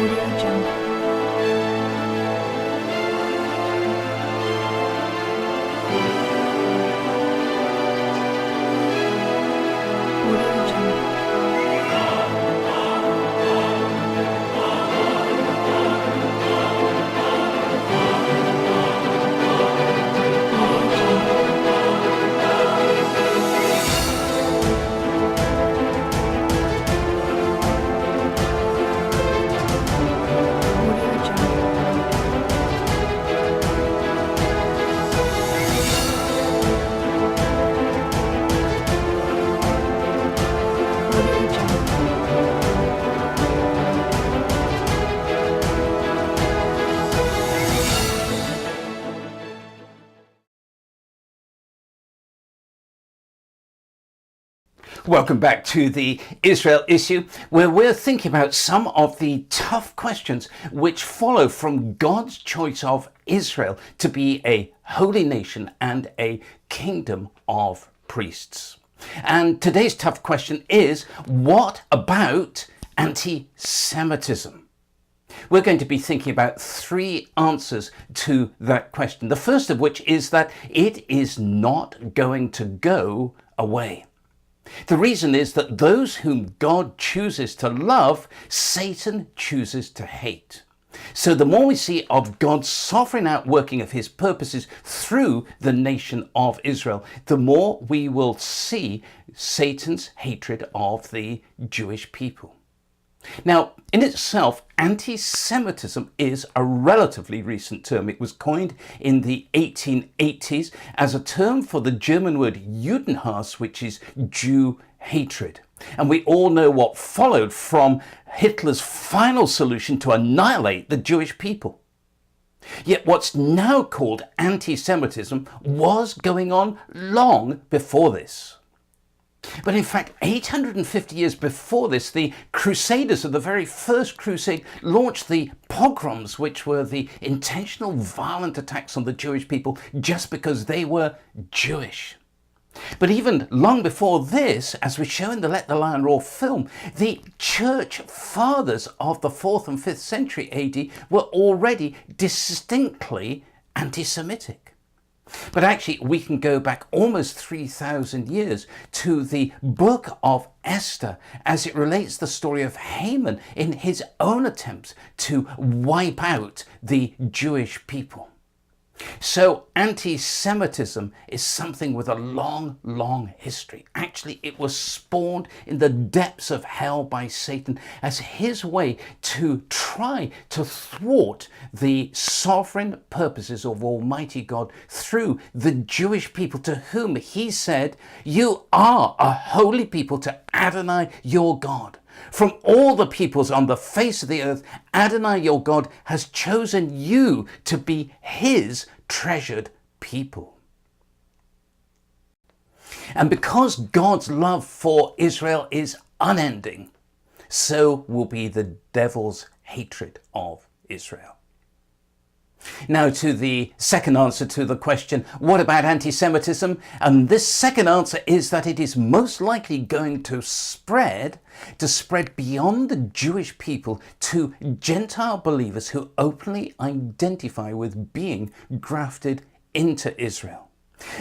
Audio Jungle. Audio Jungle. Audio Jungle. Audio Jungle. Audio Jungle. Welcome back to the Israel issue, where we're thinking about some of the tough questions which follow from God's choice of Israel to be a holy nation and a kingdom of priests. And today's tough question is, what about anti-Semitism? We're going to be thinking about three answers to that question. The first of which is that it is not going to go away. The reason is that those whom God chooses to love, Satan chooses to hate. So the more we see of God's sovereign outworking of his purposes through the nation of Israel, the more we will see Satan's hatred of the Jewish people. Now, in itself, anti-Semitism is a relatively recent term. It was coined in the 1880s as a term for the German word Judenhass, which is Jew hatred. And we all know what followed from Hitler's final solution to annihilate the Jewish people. Yet what's now called anti-Semitism was going on long before this. But in fact, 850 years before this, the Crusaders of the very first crusade launched the pogroms, which were the intentional violent attacks on the Jewish people just because they were Jewish. But even long before this, as we show in the Let the Lion Roar film, the church fathers of the 4th and 5th century AD were already distinctly anti-Semitic. But actually, we can go back almost 3,000 years to the book of Esther as it relates the story of Haman in his own attempts to wipe out the Jewish people. So anti-Semitism is something with a long, long history. Actually, it was spawned in the depths of hell by Satan as his way to try to thwart the sovereign purposes of Almighty God through the Jewish people, to whom he said, "You are a holy people to Adonai your God. From all the peoples on the face of the earth, Adonai your God has chosen you to be his treasured people." And because God's love for Israel is unending, so will be the devil's hatred of Israel. Now to the second answer to the question, what about anti-Semitism? And this second answer is that it is most likely going to spread beyond the Jewish people to Gentile believers who openly identify with being grafted into Israel.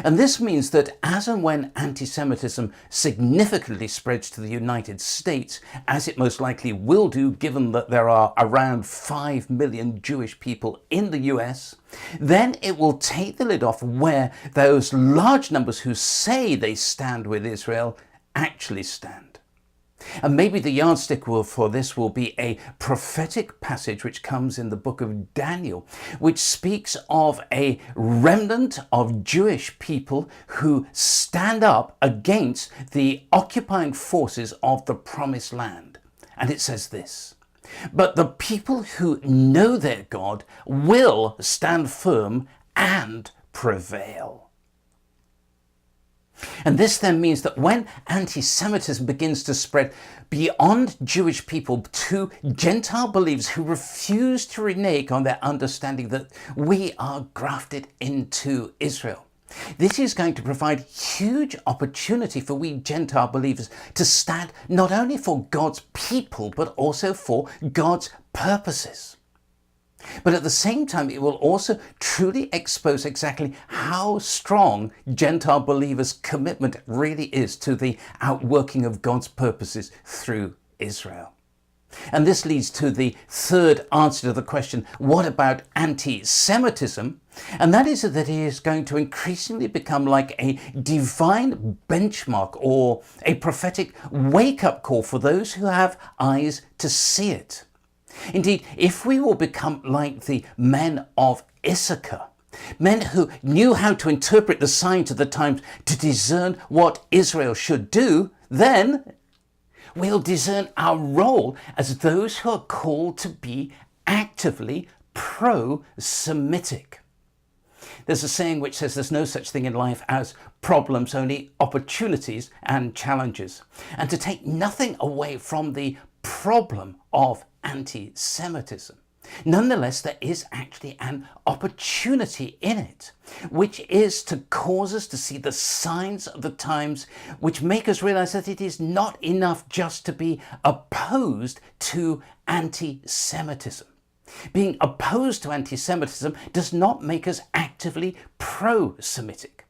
And this means that as and when anti-Semitism significantly spreads to the United States, as it most likely will do given that there are around 5 million Jewish people in the US, then it will take the lid off where those large numbers who say they stand with Israel actually stand. And maybe the yardstick for this will be a prophetic passage which comes in the book of Daniel, which speaks of a remnant of Jewish people who stand up against the occupying forces of the promised land. And it says this: "But the people who know their God will stand firm and prevail." And this then means that when anti-Semitism begins to spread beyond Jewish people to Gentile believers who refuse to renege on their understanding that we are grafted into Israel, This is going to provide huge opportunity for we Gentile believers to stand not only for God's people, but also for God's purposes. But at the same time, it will also truly expose exactly how strong Gentile believers' commitment really is to the outworking of God's purposes through Israel. And this leads to the third answer to the question, what about anti-Semitism? And that is that it is going to increasingly become like a divine benchmark or a prophetic wake-up call for those who have eyes to see it. Indeed, if we will become like the men of Issachar, men who knew how to interpret the signs of the times to discern what Israel should do, then we'll discern our role as those who are called to be actively pro-Semitic. There's a saying which says there's no such thing in life as problems, only opportunities and challenges. And to take nothing away from the problem of anti-Semitism, nonetheless, there is actually an opportunity in it, which is to cause us to see the signs of the times, which make us realize that it is not enough just to be opposed to anti-Semitism. Being opposed to anti-Semitism does not make us actively pro-Semitic.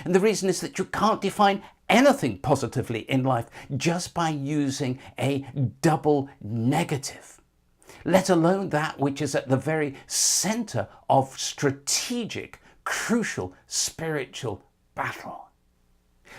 And the reason is that you can't define anything positively in life just by using a double negative, let alone that which is at the very center of strategic, crucial spiritual battle.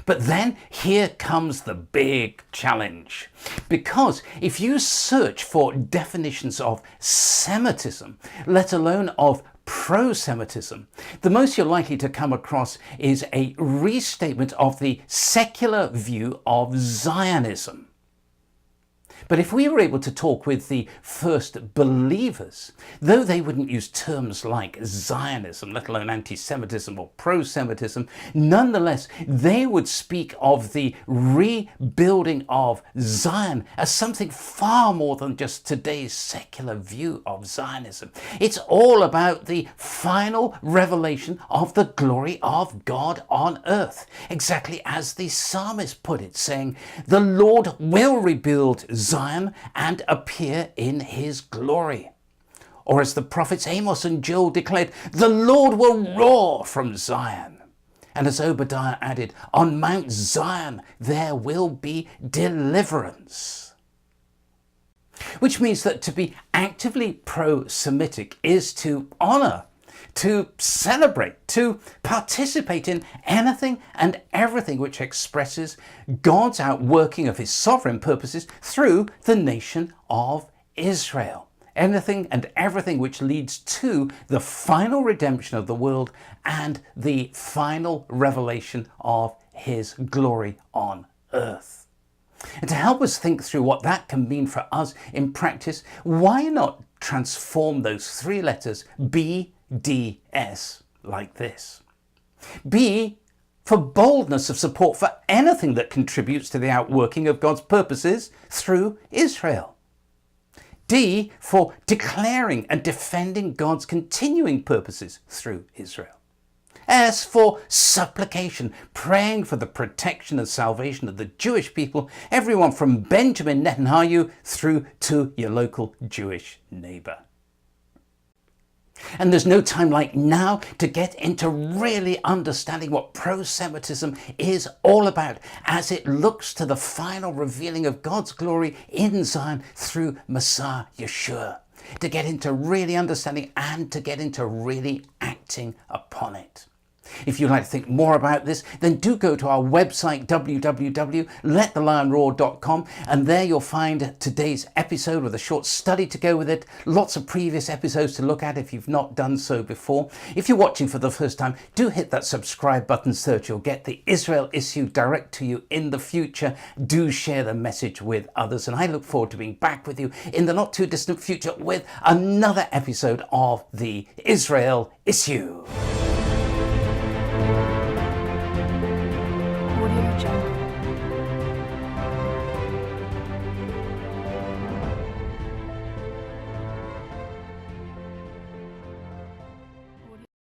But then here comes the big challenge. Because if you search for definitions of Semitism, let alone of pro-Semitism, the most you're likely to come across is a restatement of the secular view of Zionism. But if we were able to talk with the first believers, though they wouldn't use terms like Zionism, let alone anti-Semitism or pro-Semitism, nonetheless, they would speak of the rebuilding of Zion as something far more than just today's secular view of Zionism. It's all about the final revelation of the glory of God on earth, exactly as the psalmist put it, saying, "The Lord will rebuild Zion and appear in his glory." Or as the prophets Amos and Joel declared, "The Lord will roar from Zion." And as Obadiah added, "On Mount Zion there will be deliverance." Which means that to be actively pro-Semitic is to honor, to celebrate, to participate in anything and everything which expresses God's outworking of his sovereign purposes through the nation of Israel. Anything and everything which leads to the final redemption of the world and the final revelation of his glory on earth. And to help us think through what that can mean for us in practice, why not transform those three letters BDS like this? B for boldness of support for anything that contributes to the outworking of God's purposes through Israel. D for declaring and defending God's continuing purposes through Israel. S for supplication, praying for the protection and salvation of the Jewish people, everyone from Benjamin Netanyahu through to your local Jewish neighbor. And there's no time like now to get into really understanding what pro-Semitism is all about as it looks to the final revealing of God's glory in Zion through Messiah Yeshua. To get into really understanding and to get into really acting upon it. If you'd like to think more about this, then do go to our website www.letthelionroar.com, and there you'll find today's episode with a short study to go with it, lots of previous episodes to look at if you've not done so before. If you're watching for the first time, do hit that subscribe button so that you'll get the Israel issue direct to you in the future. Do share the message with others, and I look forward to being back with you in the not too distant future with another episode of the Israel issue.